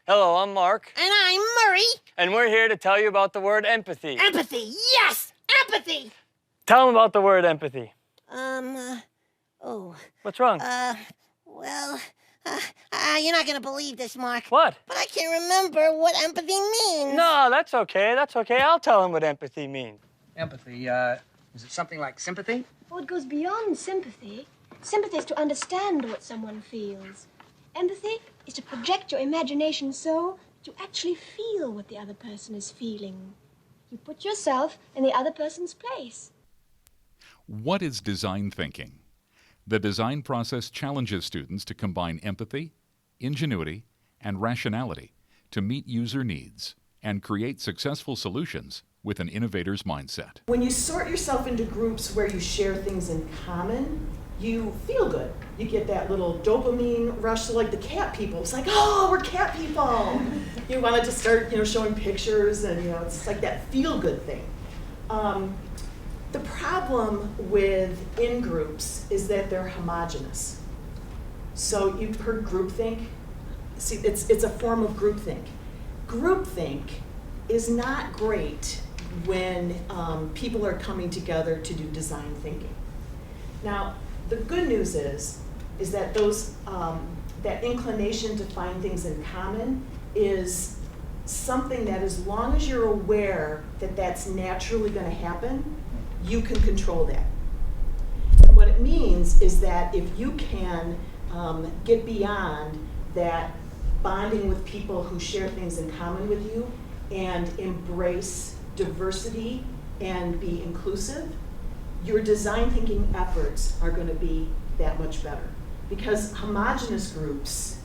Hello, I'm Mark. And I'm Murray. And we're here to tell you about the word empathy. Empathy, yes! Empathy! Tell them about the word empathy. What's wrong? You're not gonna believe this, Mark. What? But I can't remember what empathy means. No, that's okay. That's okay. I'll tell them what empathy means. Empathy, is it something like sympathy? Well, it goes beyond sympathy. Sympathy is to understand what someone feels. Empathy is to project your imagination so that you actually feel what the other person is feeling. You put yourself in the other person's place. What is design thinking? The design process challenges students to combine empathy, ingenuity, and rationality to meet user needs and create successful solutions with an innovator's mindset. When you sort yourself into groups where you share things in common, you feel good. You get that little dopamine rush, so like the cat people. It's like, oh, we're cat people. You want to just start, showing pictures, and it's like that feel-good thing. The problem with in-groups is that they're homogenous. So you've heard groupthink. See, it's a form of groupthink. Groupthink is not great when people are coming together to do design thinking. Now, the good news is that that inclination to find things in common is something that, as long as you're aware that that's naturally going to happen, you can control that. And what it means is that if you can get beyond that bonding with people who share things in common with you and embrace diversity and be inclusive, your design thinking efforts are going to be that much better. Because homogeneous groups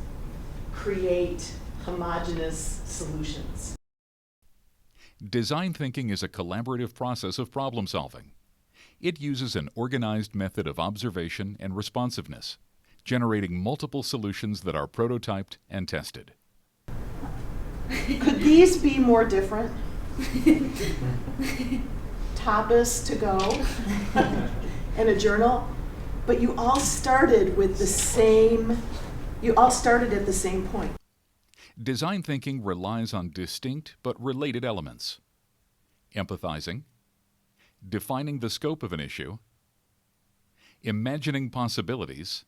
create homogeneous solutions. Design thinking is a collaborative process of problem solving. It uses an organized method of observation and responsiveness, generating multiple solutions that are prototyped and tested. Could these be more different? Tapas to go and a journal, but you all started at the same point. Design thinking relies on distinct but related elements: empathizing, defining the scope of an issue, imagining possibilities,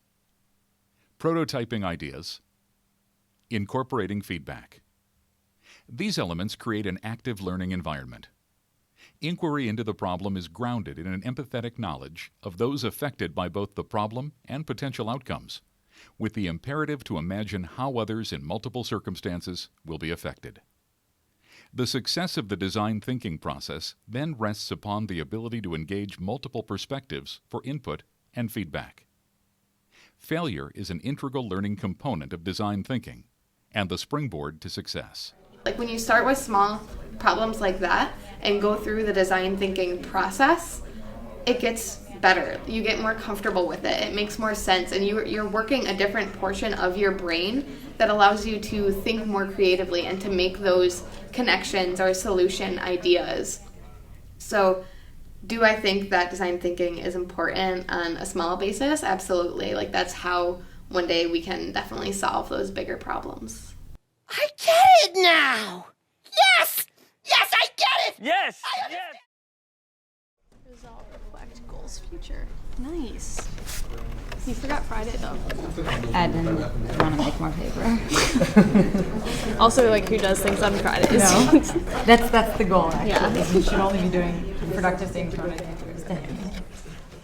prototyping ideas, incorporating feedback. These elements create an active learning environment. Inquiry into the problem is grounded in an empathetic knowledge of those affected by both the problem and potential outcomes, with the imperative to imagine how others in multiple circumstances will be affected. The success of the design thinking process then rests upon the ability to engage multiple perspectives for input and feedback. Failure is an integral learning component of design thinking and the springboard to success. Like when you start with small problems like that and go through the design thinking process, it gets better. You get more comfortable with it. It makes more sense, and you're working a different portion of your brain that allows you to think more creatively and to make those connections or solution ideas. So, do I think that design thinking is important on a small basis? Absolutely. Like, that's how one day we can definitely solve those bigger problems. I get it now! Yes! Yes, I get it! Yes! Yes! Result reflect goals future. Nice. You forgot Friday though. I didn't want to make more paper. Also, like, who does things on Fridays? No, that's the goal actually. Yeah. You should only be doing productive things on Monday and Thursday.